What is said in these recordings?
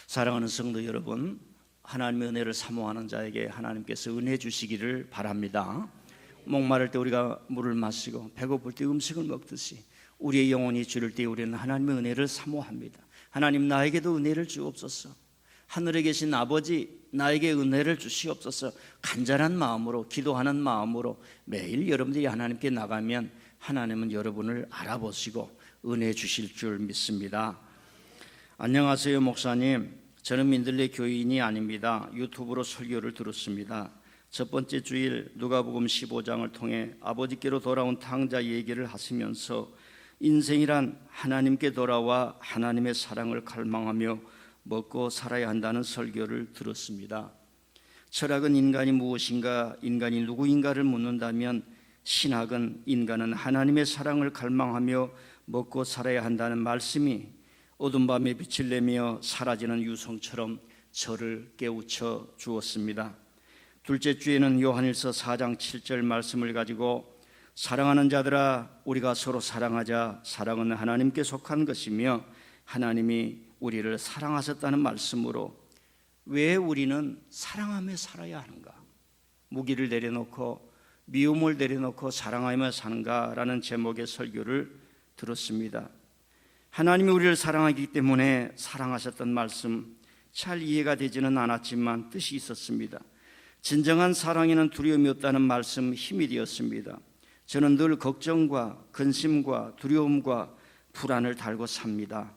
사랑하는 성도 여러분, 하나님의 은혜를 사모하는 자에게 하나님께서 은혜 주시기를 바랍니다. 목마를 때 우리가 물을 마시고 배고플 때 음식을 먹듯이 우리의 영혼이 주를 때 우리는 하나님의 은혜를 사모합니다. 하나님, 나에게도 은혜를 주옵소서. 하늘에 계신 아버지, 나에게 은혜를 주시옵소서. 간절한 마음으로, 기도하는 마음으로 매일 여러분들이 하나님께 나가면 하나님은 여러분을 알아보시고 은혜 주실 줄 믿습니다. 안녕하세요, 목사님. 저는 민들레 교인이 아닙니다. 유튜브로 설교를 들었습니다. 첫 번째 주일 누가복음 15장을 통해 아버지께로 돌아온 탕자 얘기를 하시면서 인생이란 하나님께 돌아와 하나님의 사랑을 갈망하며 먹고 살아야 한다는 설교를 들었습니다. 철학은 인간이 무엇인가, 인간이 누구인가를 묻는다면, 신학은 인간은 하나님의 사랑을 갈망하며 먹고 살아야 한다는 말씀이 어둠 밤에 빛을 내며 사라지는 유성처럼 저를 깨우쳐 주었습니다. 둘째 주에는 요한일서 4장 7절 말씀을 가지고 사랑하는 자들아, 우리가 서로 사랑하자. 사랑은 하나님께 속한 것이며 하나님이 우리를 사랑하셨다는 말씀으로 왜 우리는 사랑하며 살아야 하는가? 무기를 내려놓고 미움을 내려놓고 사랑하며 사는가라는 제목의 설교를 들었습니다. 하나님이 우리를 사랑하기 때문에 사랑하셨던 말씀, 잘 이해가 되지는 않았지만 뜻이 있었습니다. 진정한 사랑에는 두려움이 없다는 말씀, 힘이 되었습니다. 저는 늘 걱정과 근심과 두려움과 불안을 달고 삽니다.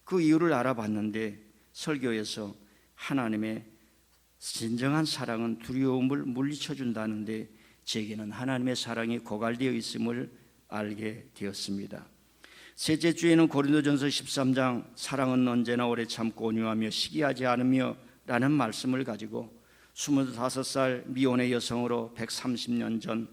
그 이유를 알아봤는데 설교에서 하나님의 진정한 사랑은 두려움을 물리쳐 준다는데 제게는 하나님의 사랑이 고갈되어 있음을 알게 되었습니다. 셋째 주에는 고린도전서 13장 사랑은 언제나 오래 참고 온유하며 시기하지 않으며 라는 말씀을 가지고 25살 미혼의 여성으로 130년 전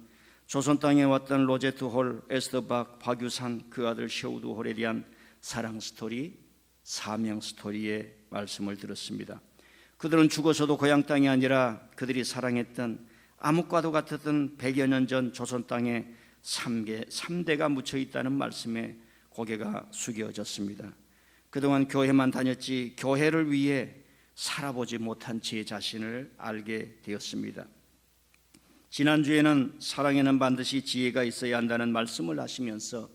조선 땅에 왔던 로제트 홀, 에스더 박, 박유산, 그 아들 셰우드 홀에 대한 사랑 스토리, 사명 스토리의 말씀을 들었습니다. 그들은 죽어서도 고향 땅이 아니라 그들이 사랑했던 암흑과도 같았던 100여 년 전 조선 땅에 3대가 묻혀 있다는 말씀에 고개가 숙여졌습니다. 그동안 교회만 다녔지 교회를 위해 살아보지 못한 제 자신을 알게 되었습니다. 지난주에는 사랑에는 반드시 지혜가 있어야 한다는 말씀을 하시면서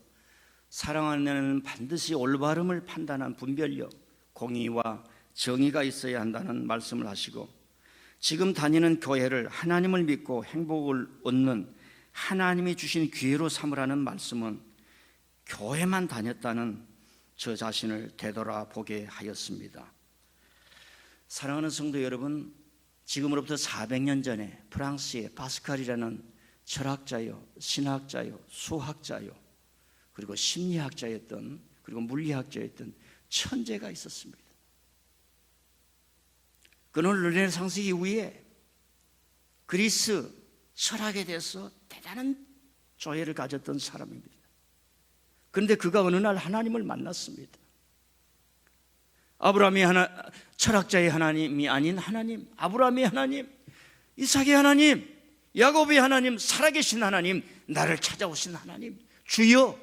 사랑 안에는 반드시 올바름을 판단한 분별력, 공의와 정의가 있어야 한다는 말씀을 하시고, 지금 다니는 교회를 하나님을 믿고 행복을 얻는 하나님이 주신 기회로 삼으라는 말씀은 교회만 다녔다는 저 자신을 되돌아보게 하였습니다. 사랑하는 성도 여러분, 지금으로부터 400년 전에 프랑스의 파스칼이라는 철학자요, 신학자요, 수학자요, 그리고 심리학자였던, 그리고 물리학자였던 천재가 있었습니다. 그는 르네상스 이후에 그리스 철학에 대해서 대단한 조예를 가졌던 사람입니다. 그런데 그가 어느 날 하나님을 만났습니다. 아브라함이 철학자의 하나님이 아닌 하나님, 아브라함의 하나님, 이삭의 하나님, 야곱의 하나님, 살아계신 하나님, 나를 찾아오신 하나님, 주여.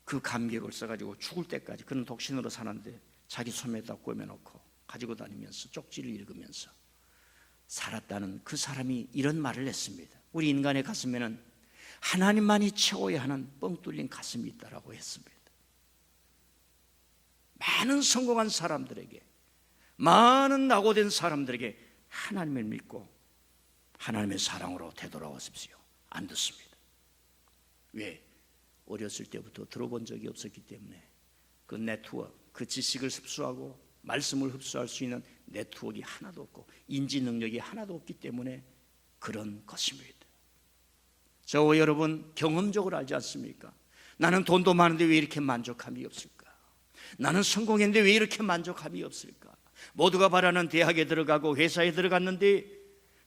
그 감격을 써가지고 죽을 때까지, 그는 독신으로 사는데 자기 소매에다 꿰매놓고 가지고 다니면서 쪽지를 읽으면서 살았다는 그 사람이 이런 말을 했습니다. 우리 인간의 가슴에는 하나님만이 채워야 하는 뻥 뚫린 가슴이 있다라고 했습니다. 많은 성공한 사람들에게, 많은 낙오된 사람들에게 하나님을 믿고 하나님의 사랑으로 되돌아오십시오. 안 듣습니다. 왜? 어렸을 때부터 들어본 적이 없었기 때문에 그 네트워크, 그 지식을 흡수하고 말씀을 흡수할 수 있는 네트워크가 하나도 없고 인지 능력이 하나도 없기 때문에 그런 것입니다. 저와 여러분 경험적으로 알지 않습니까? 나는 돈도 많은데 왜 이렇게 만족함이 없을까? 나는 성공했는데 왜 이렇게 만족함이 없을까? 모두가 바라는 대학에 들어가고 회사에 들어갔는데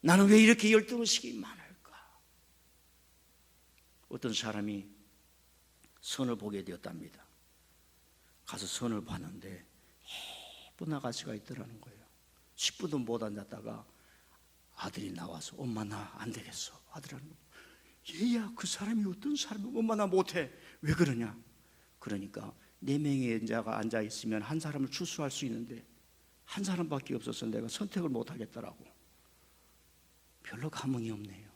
나는 왜 이렇게 열등의식이 많을까? 어떤 사람이 선을 보게 되었답니다. 가서 선을 봤는데 예쁜 아가씨가 있더라는 거예요. 10분도 못 앉았다가 아들이 나와서 엄마 나 안 되겠어. 아들하는 거예요. 얘야, 그 사람이 어떤 사람이야? 엄마 나 못해. 왜 그러냐? 그러니까 4명의 여자가 앉아 있으면 한 사람을 추수할 수 있는데 한 사람밖에 없어서 내가 선택을 못 하겠더라고. 별로 감흥이 없네요.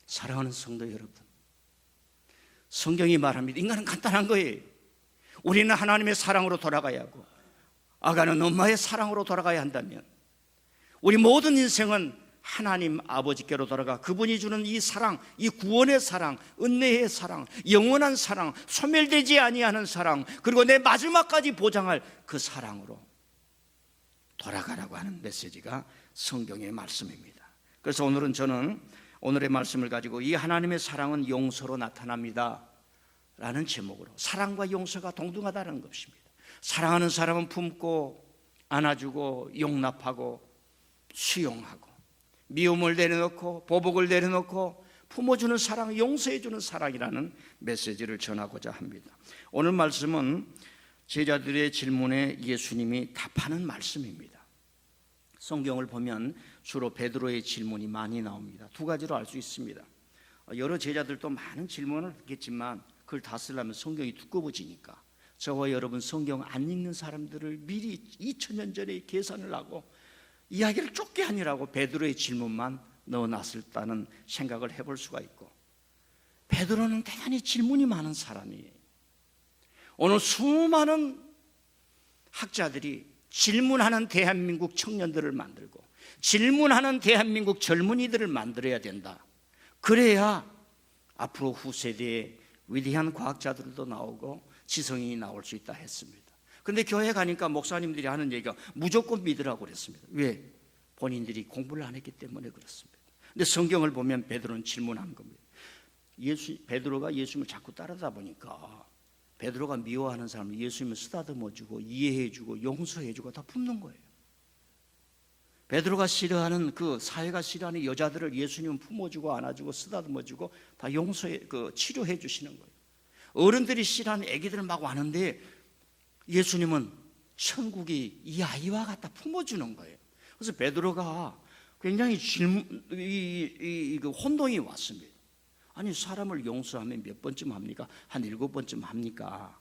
사랑하는 성도 여러분, 성경이 말합니다. 인간은 간단한 거예요. 우리는 하나님의 사랑으로 돌아가야 하고 아가는 엄마의 사랑으로 돌아가야 한다면 우리 모든 인생은 하나님 아버지께로 돌아가 그분이 주는 이 사랑, 이 구원의 사랑, 은혜의 사랑, 영원한 사랑, 소멸되지 아니하는 사랑, 그리고 내 마지막까지 보장할 그 사랑으로 돌아가라고 하는 메시지가 성경의 말씀입니다. 그래서 오늘은 저는 오늘의 말씀을 가지고 이 하나님의 사랑은 용서로 나타납니다 라는 제목으로, 사랑과 용서가 동등하다는 것입니다. 사랑하는 사람은 품고 안아주고 용납하고 수용하고 미움을 내려놓고 보복을 내려놓고 품어주는 사랑, 용서해주는 사랑이라는 메시지를 전하고자 합니다. 오늘 말씀은 제자들의 질문에 예수님이 답하는 말씀입니다. 성경을 보면 주로 베드로의 질문이 많이 나옵니다. 2가지로 알 수 있습니다. 여러 제자들도 많은 질문을 했겠지만 그걸 다 쓰려면 성경이 두꺼워지니까 저와 여러분 성경 안 읽는 사람들을 미리 2000년 전에 계산을 하고 이야기를 좁게 하느라고 베드로의 질문만 넣어놨었다는 생각을 해볼 수가 있고, 베드로는 대단히 질문이 많은 사람이에요. 오늘 수많은 학자들이 질문하는 대한민국 청년들을 만들고 질문하는 대한민국 젊은이들을 만들어야 된다. 그래야 앞으로 후세대에 위대한 과학자들도 나오고 지성인이 나올 수 있다 했습니다. 그런데 교회 가니까 목사님들이 하는 얘기가 무조건 믿으라고 그랬습니다. 왜? 본인들이 공부를 안 했기 때문에 그렇습니다. 근데 성경을 보면 베드로는 질문한 겁니다. 베드로가 예수님을 자꾸 따르다 보니까 베드로가 미워하는 사람을 예수님을 쓰다듬어주고 이해해주고 용서해주고 다 품는 거예요. 베드로가 싫어하는 그 사회가 싫어하는 여자들을 예수님은 품어주고 안아주고 쓰다듬어주고 다 치료해 주시는 거예요. 어른들이 싫어하는 애기들 막 와는데 예수님은 천국이 이 아이와 같다 품어주는 거예요. 그래서 베드로가 굉장히 혼동이 왔습니다. 아니 사람을 용서하면 몇 번쯤 합니까? 한 7번쯤 합니까?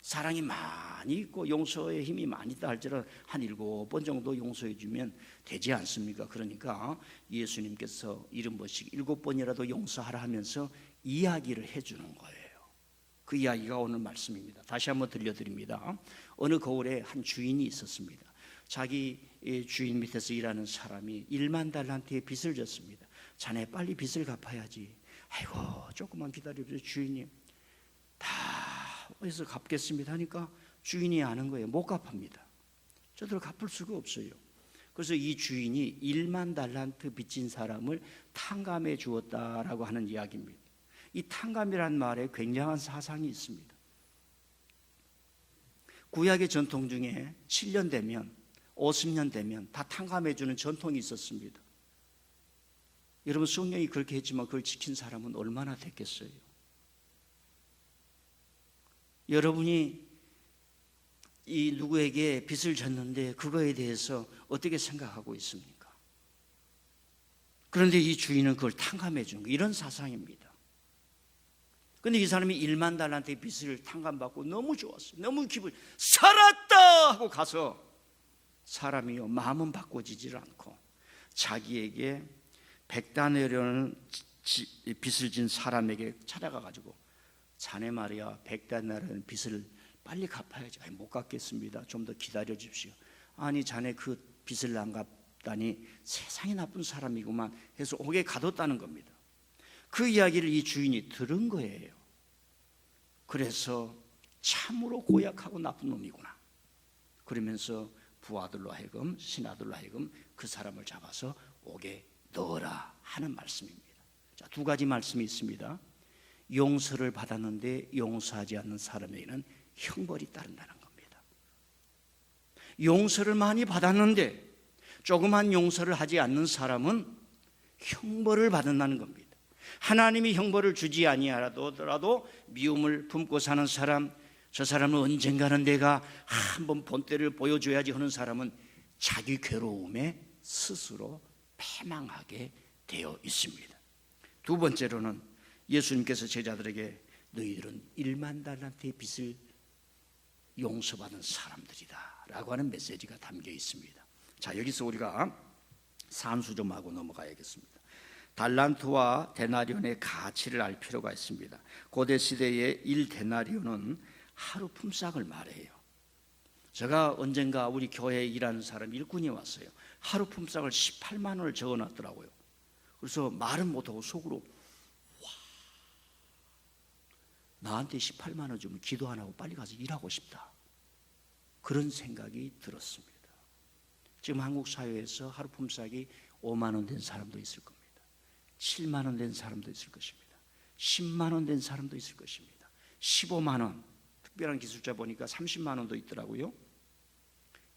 사랑이 많이 있고 용서의 힘이 많이 있다 할지라도 한 7번 정도 용서해 주면 되지 않습니까? 그러니까 예수님께서 70번씩 7번이라도 용서하라 하면서 이야기를 해주는 거예요. 그 이야기가 오늘 말씀입니다. 다시 한번 들려드립니다. 어느 거울에 한 주인이 있었습니다. 자기 주인 밑에서 일하는 사람이 1만 달란트의 빚을 졌습니다. 자네 빨리 빚을 갚아야지. 아이고 조금만 기다려주세요 주인님. 다 어디서 갚겠습니다 하니까 주인이 아는 거예요. 못 갚합니다. 저들 갚을 수가 없어요. 그래서 이 주인이 1만 달란트 빚진 사람을 탕감해 주었다라고 하는 이야기입니다. 이 탕감이란 말에 굉장한 사상이 있습니다. 구약의 전통 중에 7년 되면 50년 되면 다 탕감해 주는 전통이 있었습니다. 여러분 성령이 그렇게 했지만 그걸 지킨 사람은 얼마나 됐겠어요? 여러분이 이 누구에게 빚을 졌는데 그거에 대해서 어떻게 생각하고 있습니까? 그런데 이 주인은 그걸 탕감해 준 거예요. 이런 사상입니다. 근데 이 사람이 1만 달란트의 빚을 탕감받고 너무 좋았어요. 너무 기분 살았다 하고 가서 사람이요 마음은 바꿔지질 않고 자기에게 100다나리온을 빚을 진 사람에게 찾아가가지고 자네 말이야 100다나리온 빚을 빨리 갚아야지. 아니, 못 갚겠습니다. 좀 더 기다려 주십시오. 아니 자네 그 빚을 안 갚다니 세상에 나쁜 사람이구만 해서 옥에 가뒀다는 겁니다. 그 이야기를 이 주인이 들은 거예요. 그래서 참으로 고약하고 나쁜 놈이구나 그러면서 부하들로 하여금 신하들로 하여금 그 사람을 잡아서 옥에 넣어라 하는 말씀입니다. 자, 2가지 말씀이 있습니다. 용서를 받았는데 용서하지 않는 사람에게는 형벌이 따른다는 겁니다. 용서를 많이 받았는데 조그만 용서를 하지 않는 사람은 형벌을 받는다는 겁니다. 하나님이 형벌을 주지 아니하더라도 미움을 품고 사는 사람, 저 사람은 언젠가는 내가 한번 본때를 보여줘야지 하는 사람은 자기 괴로움에 스스로 패망하게 되어 있습니다. 2번째로는 예수님께서 제자들에게 너희들은 1만 달란트의 빚을 용서받은 사람들이다 라고 하는 메시지가 담겨 있습니다. 자, 여기서 우리가 산수 좀 하고 넘어가야겠습니다. 달란트와 데나리온의 가치를 알 필요가 있습니다. 고대 시대의 1데나리온은 하루 품삯을 말해요. 제가 언젠가 우리 교회에 일하는 사람 일꾼이 왔어요. 하루 품삯을 18만 원을 적어놨더라고요. 그래서 말은 못하고 속으로 와, 나한테 18만 원 주면 기도 안 하고 빨리 가서 일하고 싶다, 그런 생각이 들었습니다. 지금 한국 사회에서 하루 품삯이 5만 원 된 사람도 있을 겁니다. 7만 원 된 사람도 있을 것입니다. 10만 원 된 사람도 있을 것입니다. 15만 원, 특별한 기술자 보니까 30만 원도 있더라고요.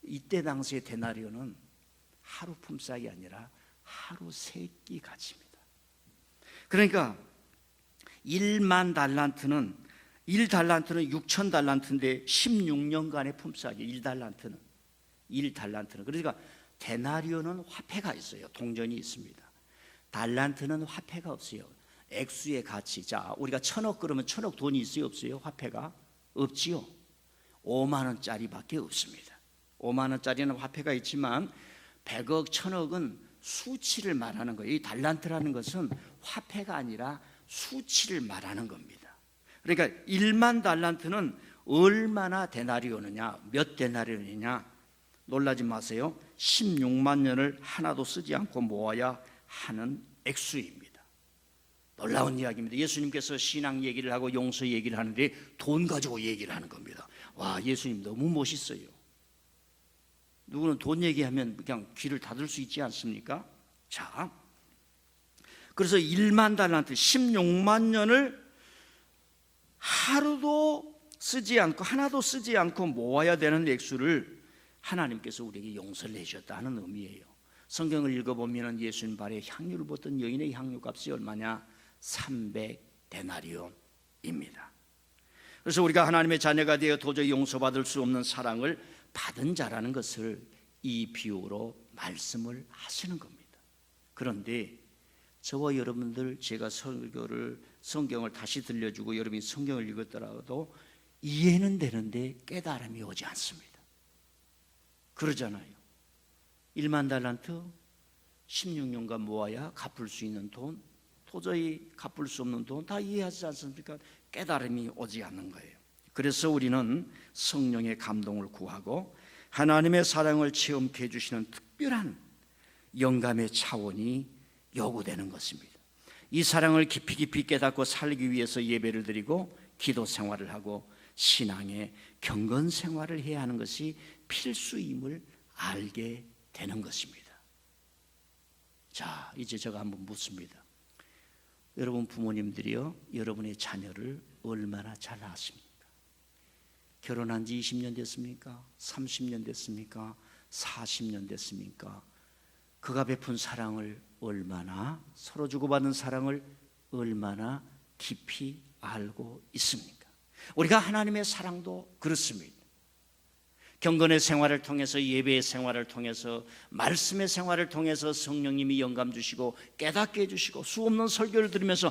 이때 당시의 데나리온은 하루 품삯이 아니라 하루 세끼 가치입니다. 그러니까 1만 달란트는 1달란트는 6천 달란트인데 16년간의 품삯이 1달란트는 그러니까 데나리온은 화폐가 있어요. 동전이 있습니다. 달란트는 화폐가 없어요. 액수의 가치. 자, 우리가 1,000억 그러면 1,000억 돈이 있어요, 없어요? 화폐가 없지요. 5만 원짜리밖에 없습니다. 5만 원짜리는 화폐가 있지만 100억, 1,000억은 수치를 말하는 거예요. 이 달란트라는 것은 화폐가 아니라 수치를 말하는 겁니다. 그러니까 1만 달란트는 얼마나 데나리온이냐, 몇 데나리온이냐, 놀라지 마세요. 16만 년을 하나도 쓰지 않고 모아야 하는 액수입니다. 놀라운 이야기입니다. 예수님께서 신앙 얘기를 하고 용서 얘기를 하는데 돈 가지고 얘기를 하는 겁니다. 와, 예수님 너무 멋있어요. 누구는 돈 얘기하면 그냥 귀를 닫을 수 있지 않습니까? 자, 그래서 1만 달란트 16만 년을 하루도 쓰지 않고 하나도 쓰지 않고 모아야 되는 액수를 하나님께서 우리에게 용서를 해주셨다는 의미예요. 성경을 읽어보면 예수님 발에 향유를 붓던 여인의 향유값이 얼마냐? 300데나리온입니다. 그래서 우리가 하나님의 자녀가 되어 도저히 용서받을 수 없는 사랑을 받은 자라는 것을 이 비유로 말씀을 하시는 겁니다. 그런데 저와 여러분들, 제가 성경을 다시 들려주고 여러분이 성경을 읽었더라도 이해는 되는데 깨달음이 오지 않습니다. 그러잖아요. 1만 달란트 16년간 모아야 갚을 수 있는 돈, 도저히 갚을 수 없는 돈 다 이해하지 않습니까? 깨달음이 오지 않는 거예요. 그래서 우리는 성령의 감동을 구하고 하나님의 사랑을 체험케 해주시는 특별한 영감의 차원이 요구되는 것입니다. 이 사랑을 깊이 깨닫고 살기 위해서 예배를 드리고 기도 생활을 하고 신앙의 경건 생활을 해야 하는 것이 필수임을 알게 되는 것입니다. 자, 이제 제가 한번 묻습니다. 여러분 부모님들이요, 여러분의 자녀를 얼마나 잘 아십니까? 결혼한 지 20년 됐습니까? 30년 됐습니까? 40년 됐습니까? 그가 베푼 사랑을 얼마나, 서로 주고받는 사랑을 얼마나 깊이 알고 있습니까? 우리가 하나님의 사랑도 그렇습니다. 경건의 생활을 통해서, 예배의 생활을 통해서, 말씀의 생활을 통해서 성령님이 영감 주시고 깨닫게 해주시고 수없는 설교를 들으면서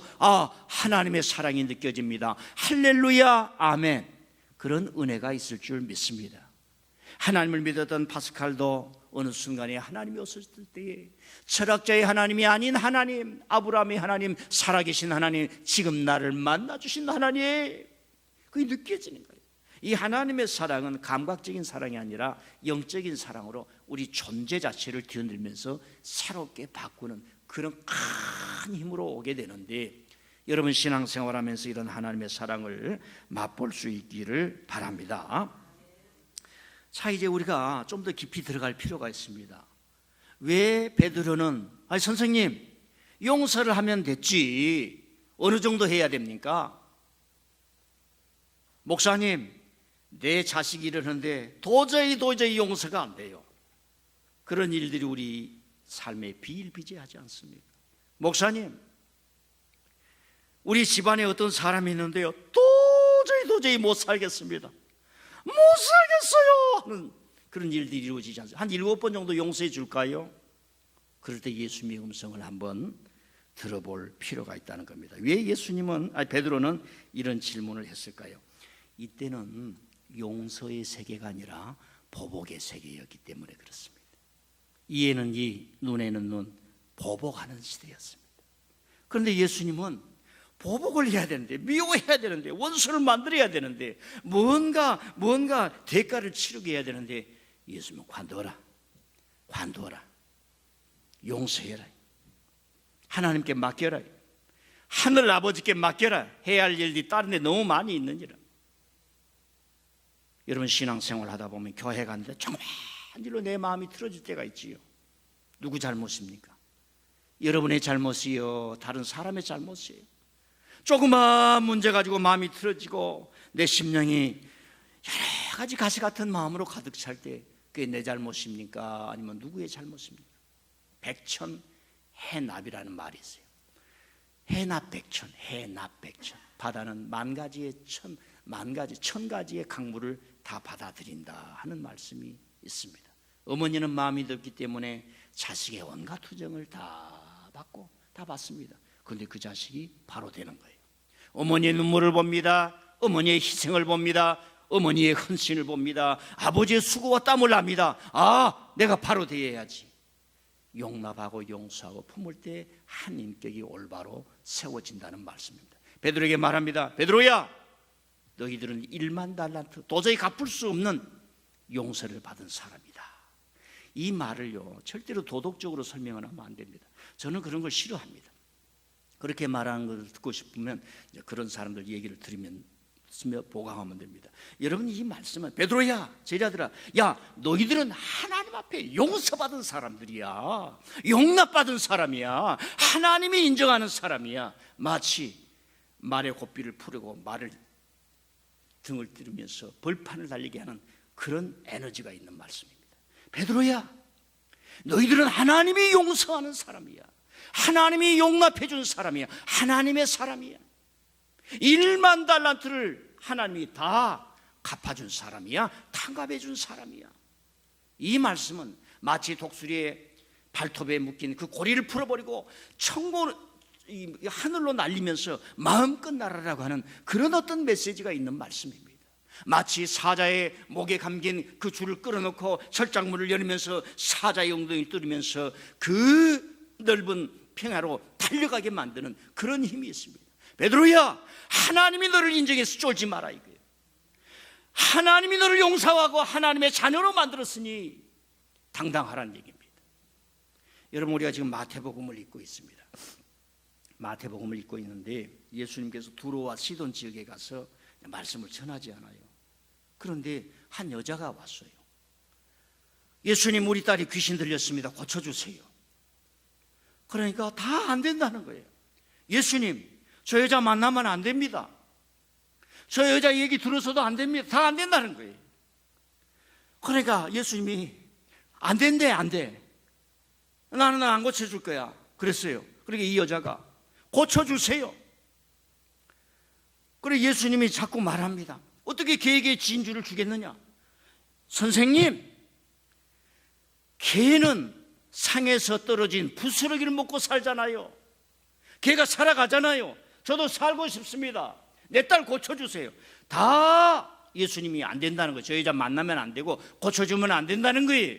하나님의 사랑이 느껴집니다. 할렐루야, 아멘. 그런 은혜가 있을 줄 믿습니다. 하나님을 믿었던 파스칼도 어느 순간에 하나님이 오셨을 때에 철학자의 하나님이 아닌 하나님, 아브라함의 하나님, 살아계신 하나님, 지금 나를 만나주신 하나님, 그게 느껴지는 거예요. 이 하나님의 사랑은 감각적인 사랑이 아니라 영적인 사랑으로 우리 존재 자체를 뒤흔들면서 새롭게 바꾸는 그런 큰 힘으로 오게 되는데, 여러분 신앙생활하면서 이런 하나님의 사랑을 맛볼 수 있기를 바랍니다. 자, 이제 우리가 좀 더 깊이 들어갈 필요가 있습니다. 왜 베드로는 선생님 용서를 하면 됐지 어느 정도 해야 됩니까? 목사님 내 자식이 이러는데 도저히 용서가 안 돼요. 그런 일들이 우리 삶에 비일비재하지 않습니까? 목사님 우리 집안에 어떤 사람이 있는데요 도저히 못 살겠습니다, 못 살겠어요 하는 그런 일들이 이루어지지 않습니까? 한 7번 정도 용서해 줄까요? 그럴 때 예수님의 음성을 한번 들어볼 필요가 있다는 겁니다. 왜 베드로는 이런 질문을 했을까요? 이때는 용서의 세계가 아니라 보복의 세계였기 때문에 그렇습니다. 이에는 이, 눈에는 눈, 보복하는 시대였습니다. 그런데 예수님은 보복을 해야 되는데, 미워해야 되는데, 원수를 만들어야 되는데, 뭔가 대가를 치르게 해야 되는데, 예수님은 관두어라, 용서해라, 하나님께 맡겨라, 하늘 아버지께 맡겨라. 해야 할 일이 다른 데 너무 많이 있느니라. 여러분, 신앙생활 하다 보면 교회 가는데 정말로 내 마음이 틀어질 때가 있지요. 누구 잘못입니까? 여러분의 잘못이요, 다른 사람의 잘못이에요. 조그마한 문제 가지고 마음이 틀어지고 내 심령이 여러 가지 가시 같은 마음으로 가득 찰 때 그게 내 잘못입니까? 아니면 누구의 잘못입니까? 백천해납이라는 말이 있어요. 해납백천. 바다는 만 가지의 천 가지의 강물을 다 받아들인다 하는 말씀이 있습니다. 어머니는 마음이 덥기 때문에 자식의 온갖 투정을 다 받습니다. 그런데 그 자식이 바로 되는 거예요. 어머니의 눈물을 봅니다. 어머니의 희생을 봅니다. 어머니의 헌신을 봅니다. 아버지의 수고와 땀을 납니다. 내가 바로 되어야지. 용납하고 용서하고 품을 때 한 인격이 올바로 세워진다는 말씀입니다. 베드로에게 말합니다. 베드로야, 너희들은 1만 달란트, 도저히 갚을 수 없는 용서를 받은 사람이다. 이 말을요, 절대로 도덕적으로 설명을 하면 안 됩니다. 저는 그런 걸 싫어합니다. 그렇게 말하는 것을 듣고 싶으면 그런 사람들 얘기를 들으면 보강하면 됩니다. 여러분, 이 말씀은 베드로야, 제자들아, 야, 너희들은 하나님 앞에 용서받은 사람들이야. 용납받은 사람이야. 하나님이 인정하는 사람이야. 마치 말의 고삐를 풀고 말을 등을 찌르면서 벌판을 달리게 하는 그런 에너지가 있는 말씀입니다. 베드로야, 너희들은 하나님이 용서하는 사람이야. 하나님이 용납해 준 사람이야. 하나님의 사람이야. 1만 달란트를 하나님이 다 갚아준 사람이야. 탕감해 준 사람이야. 이 말씀은 마치 독수리의 발톱에 묶인 그 고리를 풀어버리고 하늘로 날리면서 마음껏 날아라고 하는 그런 어떤 메시지가 있는 말씀입니다. 마치 사자의 목에 감긴 그 줄을 끌어놓고 철장문을 열면서 사자의 엉덩이를 뚫으면서 그 넓은 평야로 달려가게 만드는 그런 힘이 있습니다. 베드로야, 하나님이 너를 인정해서 쫄지 마라 이거예요. 하나님이 너를 용서하고 하나님의 자녀로 만들었으니 당당하라는 얘기입니다. 여러분, 우리가 지금 마태복음을 읽고 있습니다. 마태복음을 읽고 있는데 예수님께서 두로와 시돈 지역에 가서 말씀을 전하지 않아요. 그런데 한 여자가 왔어요. 예수님, 우리 딸이 귀신 들렸습니다. 고쳐주세요. 그러니까 다 안 된다는 거예요. 예수님, 저 여자 만나면 안 됩니다. 저 여자 얘기 들어서도 안 됩니다. 다 안 된다는 거예요. 그러니까 예수님이 안 된대, 안 돼. 나는 안 고쳐줄 거야. 그랬어요. 그러니까 이 여자가 고쳐주세요. 그래 예수님이 자꾸 말합니다. 어떻게 개에게 진주를 주겠느냐? 선생님, 개는 상에서 떨어진 부스러기를 먹고 살잖아요. 개가 살아가잖아요. 저도 살고 싶습니다. 내 딸 고쳐주세요. 다 예수님이 안 된다는 거예요. 저 여자 만나면 안 되고 고쳐주면 안 된다는 거예요.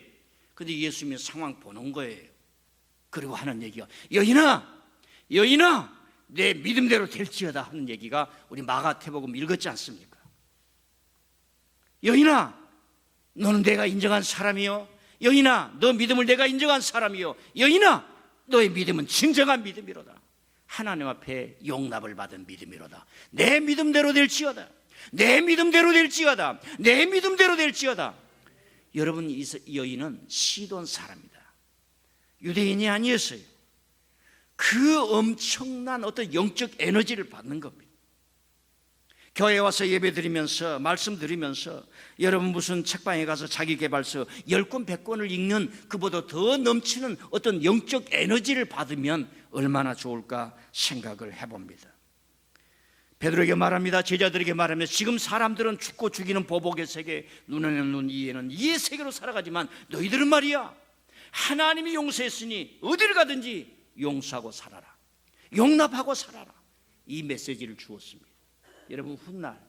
근데 예수님이 상황 보는 거예요. 그리고 하는 얘기가 여인아 내 믿음대로 될지어다 하는 얘기가 우리 마가태복음 읽었지 않습니까? 여인아, 너는 내가 인정한 사람이요. 여인아, 너 믿음을 내가 인정한 사람이요. 여인아, 너의 믿음은 진정한 믿음이로다. 하나님 앞에 용납을 받은 믿음이로다. 내 믿음대로 될지어다. 내 믿음대로 될지어다. 내 믿음대로 될지어다. 여러분, 이 여인은 시돈 사람이다. 유대인이 아니었어요. 그 엄청난 어떤 영적 에너지를 받는 겁니다. 교회에 와서 예배 드리면서 말씀 드리면서 여러분 무슨 책방에 가서 자기계발서 10권 100권을 읽는 그보다 더 넘치는 어떤 영적 에너지를 받으면 얼마나 좋을까 생각을 해봅니다. 베드로에게 말합니다. 제자들에게 말합니다. 지금 사람들은 죽고 죽이는 보복의 세계, 눈에는 눈, 이에는 이의 세계로 살아가지만 너희들은 말이야, 하나님이 용서했으니 어디를 가든지 용서하고 살아라. 용납하고 살아라. 이 메시지를 주었습니다. 여러분, 훗날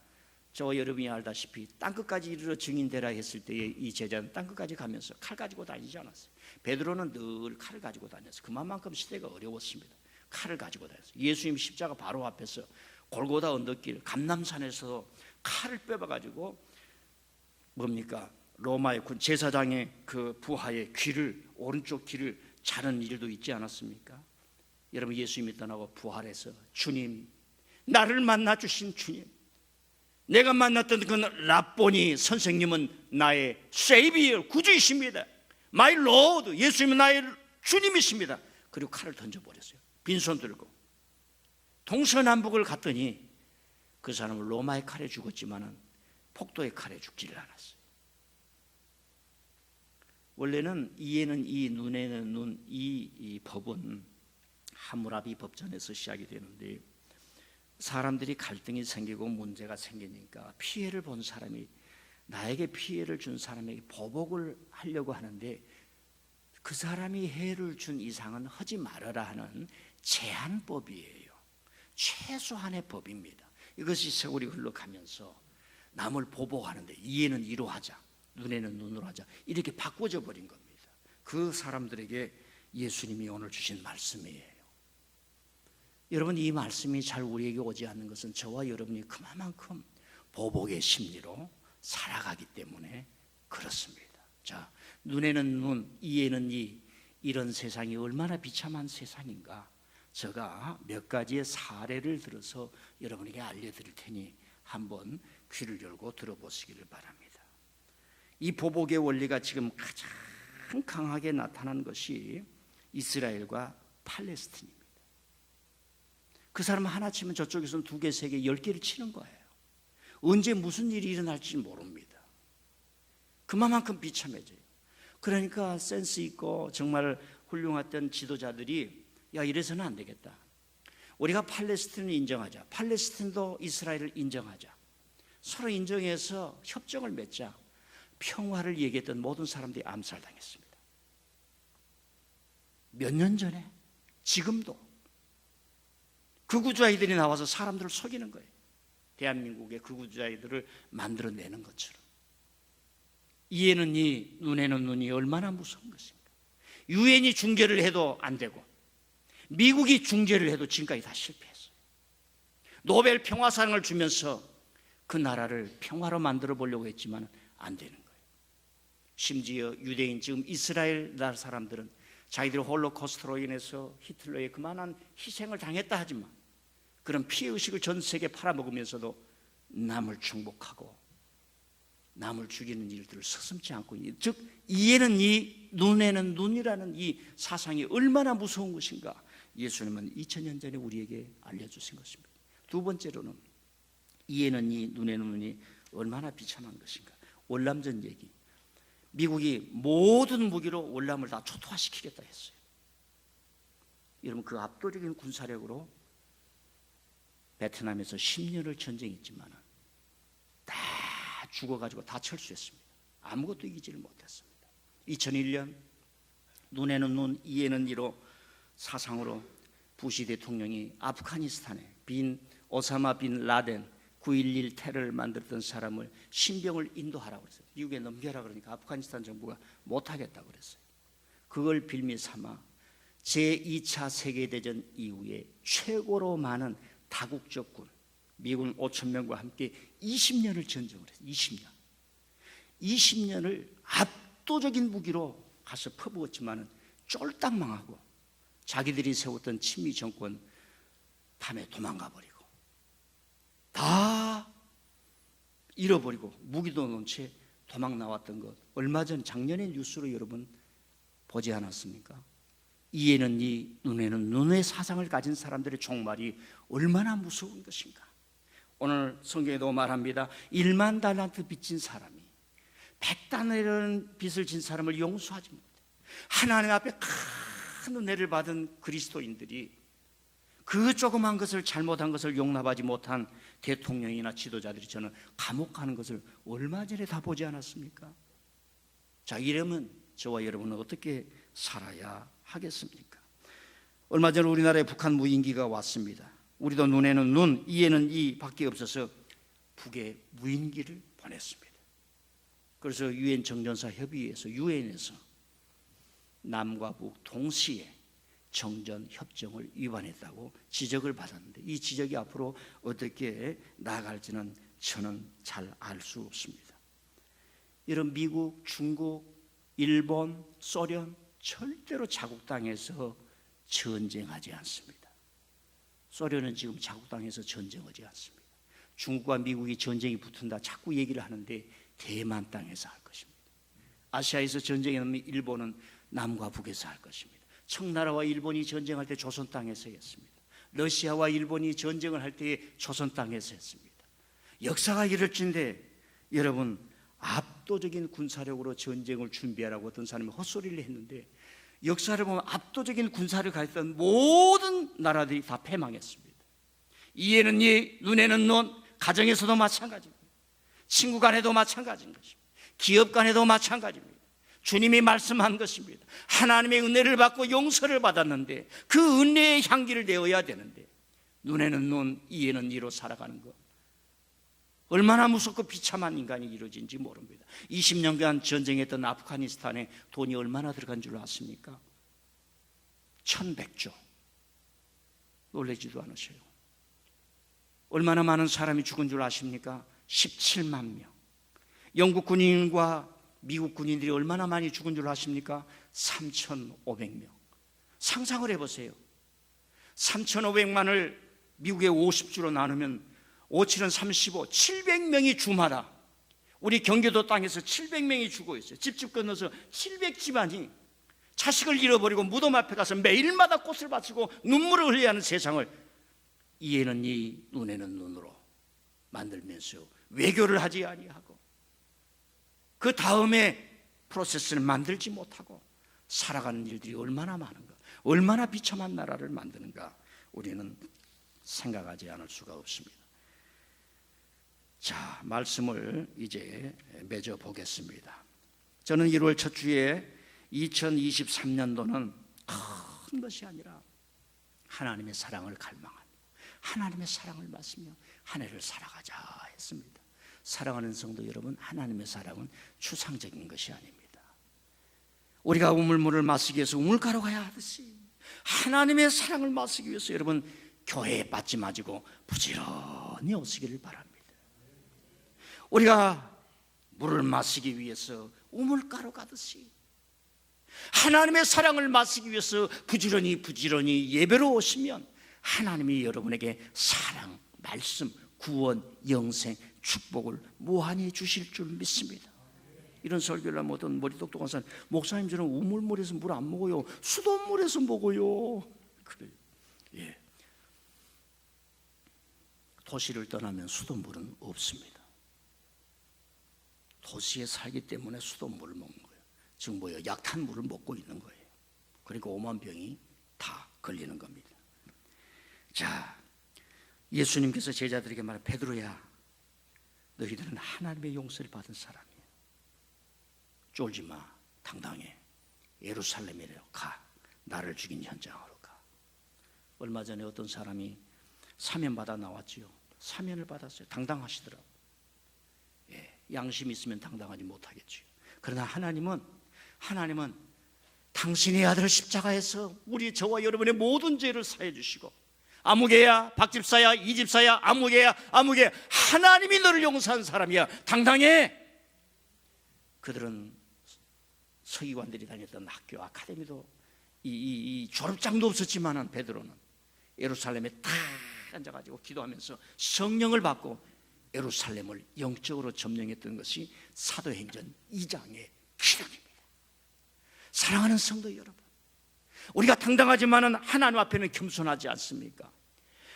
저와 여러분이 알다시피 땅끝까지 이르러 증인되라 했을 때에 이 제자는 땅끝까지 가면서 칼 가지고 다니지 않았어요. 베드로는 늘 칼을 가지고 다녔어요. 그만큼 시대가 어려웠습니다. 칼을 가지고 다녔어요. 예수님 십자가 바로 앞에서 골고다 언덕길 감람산에서 칼을 빼봐가지고 뭡니까? 로마의 군 제사장의 그 부하의 귀를, 오른쪽 귀를 자른 일도 있지 않았습니까? 여러분, 예수님이 떠나고 부활해서 주님, 나를 만나 주신 주님, 내가 만났던 그 라보니 선생님은 나의 세이비어, 구주이십니다. 마이 로드, 예수님은 나의 주님이십니다. 그리고 칼을 던져버렸어요. 빈손 들고 동서남북을 갔더니 그 사람은 로마의 칼에 죽었지만은 폭도의 칼에 죽지를 않았어요. 원래는 이에는 이, 눈에는 눈, 이 법은 함무라비 법전에서 시작이 되는데, 사람들이 갈등이 생기고 문제가 생기니까 피해를 본 사람이 나에게 피해를 준 사람에게 보복을 하려고 하는데, 그 사람이 해를 준 이상은 하지 말아라 하는 제한법이에요. 최소한의 법입니다. 이것이 세월이 흘러가면서 남을 보복하는데 이에는 이로 하자, 눈에는 눈으로 하자, 이렇게 바꿔져 버린 겁니다. 그 사람들에게 예수님이 오늘 주신 말씀이에요. 여러분, 이 말씀이 잘 우리에게 오지 않는 것은 저와 여러분이 그만큼 보복의 심리로 살아가기 때문에 그렇습니다. 자, 눈에는 눈, 이에는 이, 이런 세상이 얼마나 비참한 세상인가, 제가 몇 가지의 사례를 들어서 여러분에게 알려드릴 테니 한번 귀를 열고 들어보시기를 바랍니다. 이 보복의 원리가 지금 가장 강하게 나타난 것이 이스라엘과 팔레스틴입니다. 그 사람은 하나 치면 저쪽에서는 2개, 3개, 10개를 치는 거예요. 언제 무슨 일이 일어날지 모릅니다. 그만큼 비참해져요. 그러니까 센스 있고 정말 훌륭했던 지도자들이 야, 이래서는 안 되겠다. 우리가 팔레스틴을 인정하자. 팔레스틴도 이스라엘을 인정하자. 서로 인정해서 협정을 맺자. 평화를 얘기했던 모든 사람들이 암살당했습니다. 몇 년 전에, 지금도 극우주의들이 나와서 사람들을 속이는 거예요. 대한민국의 극우주의들을 만들어내는 것처럼. 이에는 이, 눈에는 눈이 얼마나 무서운 것입니까? 유엔이 중재를 해도 안 되고 미국이 중재를 해도 지금까지 다 실패했어요. 노벨 평화상을 주면서 그 나라를 평화로 만들어 보려고 했지만 안 되는 거예요. 심지어 유대인, 지금 이스라엘 나라 사람들은 자기들 홀로코스트로 인해서 히틀러의 그만한 희생을 당했다 하지만 그런 피해의식을 전 세계에 팔아먹으면서도 남을 충복하고 남을 죽이는 일들을 서슴지 않고, 즉 이에는 이, 눈에는 눈이라는 이 사상이 얼마나 무서운 것인가, 예수님은 2000년 전에 우리에게 알려주신 것입니다. 두 번째로는 이에는 이, 눈에는 눈이 얼마나 비참한 것인가, 월남전 얘기. 미국이 모든 무기로 월남을 다 초토화시키겠다 했어요. 여러분, 그 압도적인 군사력으로 베트남에서 10년을 전쟁했지만 다 죽어가지고 다 철수했습니다. 아무것도 이기지를 못했습니다. 2001년 눈에는 눈, 이에는 이로 사상으로 부시 대통령이 아프가니스탄에 오사마 빈 라덴 9.11 테러를 만들었던 사람을 신병을 인도하라고 그랬어요. 미국에 넘겨라 그러니까 아프가니스탄 정부가 못하겠다고 그랬어요. 그걸 빌미 삼아 제2차 세계대전 이후에 최고로 많은 다국적 군, 미군 5,000명과 함께 20년을 전쟁을 했어요. 20년을 압도적인 무기로 가서 퍼부었지만 쫄딱 망하고 자기들이 세웠던 친미 정권 밤에 도망가 버리고 다 잃어버리고 무기도 놓은 채 도망 나왔던 것, 얼마 전 작년에 뉴스로 여러분 보지 않았습니까? 이에는 이, 눈에는 눈의 사상을 가진 사람들의 종말이 얼마나 무서운 것인가. 오늘 성경에도 말합니다. 1만 달란트 빚진 사람이 100달러라는 빚을 진 사람을 용서하지 못해. 하나님 앞에 큰 은혜를 받은 그리스도인들이 그 조그만 것을, 잘못한 것을 용납하지 못한 대통령이나 지도자들이 저는 감옥 가는 것을 얼마 전에 다 보지 않았습니까? 자, 이러면 저와 여러분은 어떻게 살아야 하겠습니까? 얼마 전 우리나라에 북한 무인기가 왔습니다. 우리도 눈에는 눈, 이에는 이 밖에 없어서 북에 무인기를 보냈습니다. 그래서 유엔 정전사 협의회에서 유엔에서 남과 북 동시에 정전 협정을 위반했다고 지적을 받았는데, 이 지적이 앞으로 어떻게 나아갈지는 저는 잘 알 수 없습니다. 이런 미국, 중국, 일본, 소련 절대로 자국 땅에서 전쟁하지 않습니다. 소련은 지금 자국 땅에서 전쟁하지 않습니다. 중국과 미국이 전쟁이 붙은다 자꾸 얘기를 하는데 대만 땅에서 할 것입니다. 아시아에서 전쟁이 나면 일본은 남과 북에서 할 것입니다. 청나라와 일본이 전쟁할 때 조선 땅에서 했습니다. 러시아와 일본이 전쟁을 할 때 조선 땅에서 했습니다. 역사가 이럴진데 여러분, 압도적인 군사력으로 전쟁을 준비하라고 어떤 사람이 헛소리를 했는데, 역사를 보면 압도적인 군사를 가졌던 모든 나라들이 다 패망했습니다. 이에는 이, 눈에는 눈, 가정에서도 마찬가지입니다. 친구 간에도 마찬가지인 것입니다. 기업 간에도 마찬가지입니다. 주님이 말씀한 것입니다. 하나님의 은혜를 받고 용서를 받았는데 그 은혜의 향기를 내어야 되는데, 눈에는 눈, 이에는 이로 살아가는 것, 얼마나 무섭고 비참한 인간이 이루어진지 모릅니다. 20년간 전쟁했던 아프가니스탄에 돈이 얼마나 들어간 줄 아십니까? 1100조. 놀라지도 않으셔요. 얼마나 많은 사람이 죽은 줄 아십니까? 17만 명. 영국 군인과 미국 군인들이 얼마나 많이 죽은 줄 아십니까? 3,500명. 상상을 해보세요. 3,500만을 미국의 50주로 나누면 5,7은 35, 700명이 주마다, 우리 경기도 땅에서 700명이 죽어 있어요. 집집 건너서 700집안이 자식을 잃어버리고 무덤 앞에 가서 매일마다 꽃을 바치고 눈물을 흘려야 하는 세상을 이에는 이, 눈에는 눈으로 만들면서 외교를 하지 아니하고 그 다음에 프로세스를 만들지 못하고 살아가는 일들이 얼마나 많은가, 얼마나 비참한 나라를 만드는가, 우리는 생각하지 않을 수가 없습니다. 자, 말씀을 이제 맺어 보겠습니다. 저는 1월 첫 주에 2023년도는 큰 것이 아니라 하나님의 사랑을 갈망하며 하나님의 사랑을 말씀며 한 해를 살아가자 했습니다. 사랑하는 성도 여러분, 하나님의 사랑은 추상적인 것이 아닙니다. 우리가 우물물을 마시기 위해서 우물가로 가야 하듯이 하나님의 사랑을 마시기 위해서 여러분 교회에 빠지 마시고 부지런히 오시기를 바랍니다. 우리가 물을 마시기 위해서 우물가로 가듯이 하나님의 사랑을 마시기 위해서 부지런히 예배로 오시면 하나님이 여러분에게 사랑, 말씀, 구원, 영생, 축복을 무한히 주실 줄 믿습니다. 이런 설교를 하면 어떤 머리 똑똑한 사람, 목사님 저는 우물물에서 물 안 먹어요, 수돗물에서 먹어요. 그래요. 예. 도시를 떠나면 수돗물은 없습니다. 도시에 살기 때문에 수돗물을 먹는 거예요. 지금 뭐예요? 약탄물을 먹고 있는 거예요. 그러니까 5만 병이 다 걸리는 겁니다. 자, 예수님께서 제자들에게 말해, 베드로야, 너희들은 하나님의 용서를 받은 사람이야. 쫄지 마, 당당해. 예루살렘으로 가. 나를 죽인 현장으로 가. 얼마 전에 어떤 사람이 사면 받아 나왔지요. 사면을 받았어요. 당당하시더라고요. 예, 양심이 있으면 당당하지 못하겠지요. 그러나 하나님은 당신의 아들 십자가에서 우리 저와 여러분의 모든 죄를 사해 주시고, 아무개야, 박집사야, 이집사야, 아무개야, 하나님이 너를 용서한 사람이야. 당당해. 그들은 서기관들이 다녔던 학교, 아카데미도 이 졸업장도 없었지만은 베드로는 예루살렘에 딱 앉아가지고 기도하면서 성령을 받고 예루살렘을 영적으로 점령했던 것이 사도행전 2장의 기록입니다. 사랑하는 성도 여러분, 우리가 당당하지만은 하나님 앞에는 겸손하지 않습니까?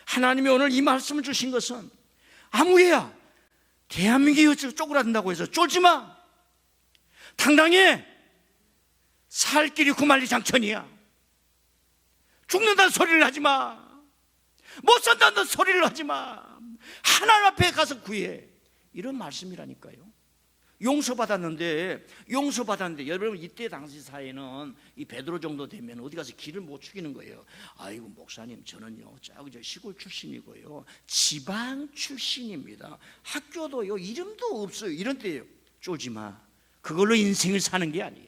하나님이 오늘 이 말씀을 주신 것은, 아무개야, 대한민국이 쪼그라든다고 해서 쫄지 마. 당당해. 살 길이 구만리 장천이야. 죽는다는 소리를 하지 마. 못 산다는 소리를 하지 마. 하나님 앞에 가서 구해. 이런 말씀이라니까요. 용서받았는데 여러분 이때 당시 사회는 이 베드로 정도 되면 어디 가서 길을 못 죽이는 거예요. 아이고 목사님 저는요 저 시골 출신이고요 지방 출신입니다. 학교도요 이름도 없어요. 이런 때예요. 쪼지 마. 그걸로 인생을 사는 게 아니에요.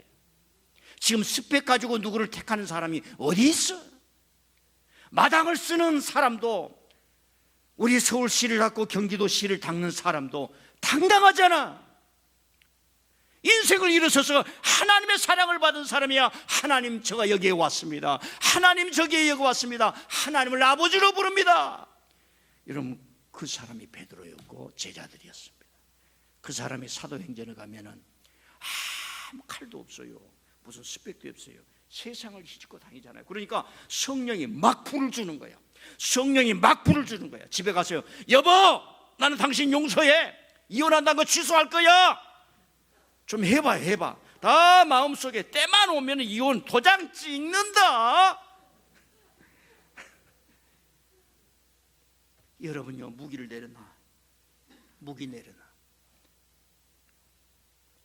지금 스펙 가지고 누구를 택하는 사람이 어디 있어? 마당을 쓰는 사람도, 우리 서울시를 갖고 경기도시를 닦는 사람도 당당하잖아. 인생을 일어서서 하나님의 사랑을 받은 사람이야. 하나님 제가 여기에 왔습니다. 하나님 저기에 여기 왔습니다. 하나님을 아버지로 부릅니다. 여러분 그 사람이 베드로였고 제자들이었습니다. 그 사람이 사도행전에 가면은 아무 칼도 없어요. 무슨 스펙도 없어요. 세상을 휘짓고 다니잖아요. 그러니까 성령이 막 불을 주는 거야. 성령이 막 불을 주는 거야. 집에 가서요, 여보 나는 당신 용서해. 이혼한다는 거 취소할 거야. 좀 해봐. 다 마음속에 때만 오면 이혼 도장 찍는다. 여러분요 무기를 내려놔. 무기 내려놔.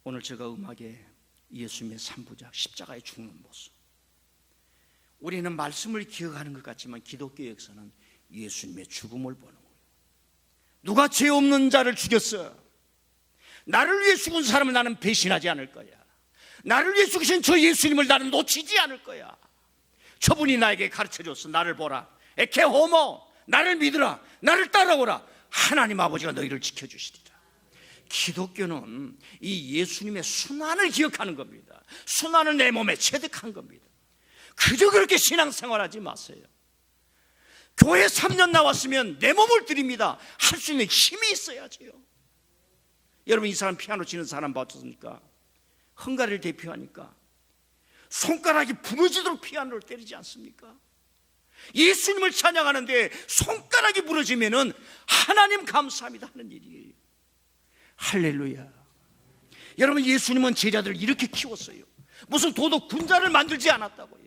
오늘 제가 음악에 예수님의 3부작 십자가에 죽는 모습, 우리는 말씀을 기억하는 것 같지만 기독교에서는 예수님의 죽음을 보는 거예요. 누가 죄 없는 자를 죽였어? 나를 위해 죽은 사람을 나는 배신하지 않을 거야. 나를 위해 죽으신 저 예수님을 나는 놓치지 않을 거야. 저분이 나에게 가르쳐줬어. 나를 보라. 에케 호모, 나를 믿으라. 나를 따라오라. 하나님 아버지가 너희를 지켜주시리라. 기독교는 이 예수님의 순환을 기억하는 겁니다. 순환을 내 몸에 체득한 겁니다. 그저 그렇게 신앙생활하지 마세요. 교회 3년 나왔으면 내 몸을 드립니다. 할 수 있는 힘이 있어야지요. 여러분 이 사람 피아노 치는 사람 봤습니까? 헝가리를 대표하니까 손가락이 부러지도록 피아노를 때리지 않습니까? 예수님을 찬양하는데 손가락이 부러지면은 하나님 감사합니다 하는 일이에요. 할렐루야. 여러분 예수님은 제자들을 이렇게 키웠어요. 무슨 도덕 군자를 만들지 않았다고요.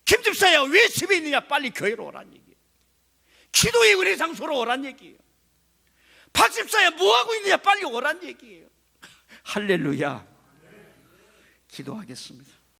김집사야 왜 집에 있느냐? 빨리 교회로 오란 얘기예요. 기도의 은혜 장소로 오란 얘기예요. 박집사야 뭐하고 있느냐? 빨리 오란 얘기예요. 할렐루야. 기도하겠습니다.